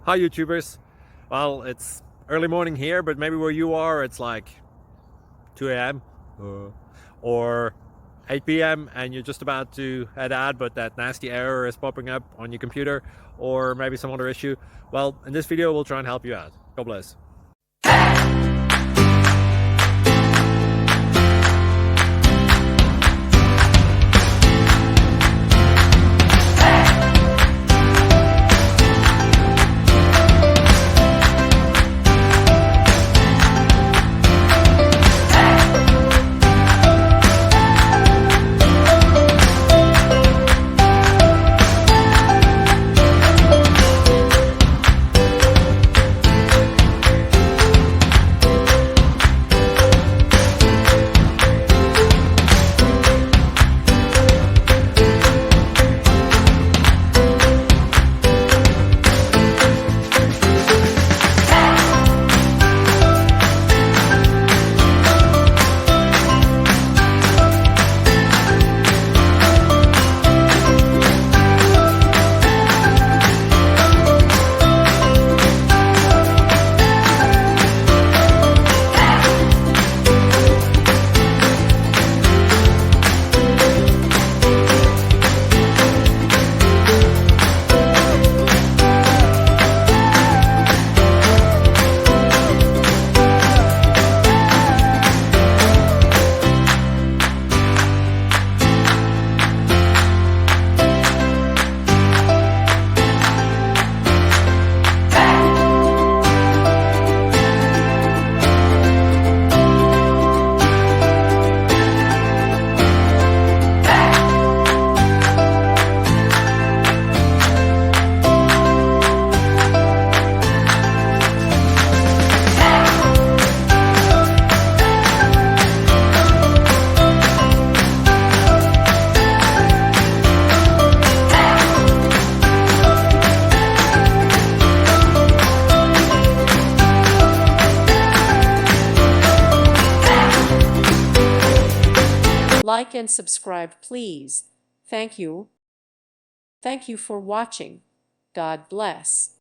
Hi YouTubers. Well, it's early morning here, but maybe where you are it's like 2 a.m. or 8 p.m. and you're just about to head out, but that nasty error is popping up on your computer, or maybe some other issue. Well, in this video we'll try and help you out. God bless. Like and subscribe, please. Thank you. Thank you for watching. God bless.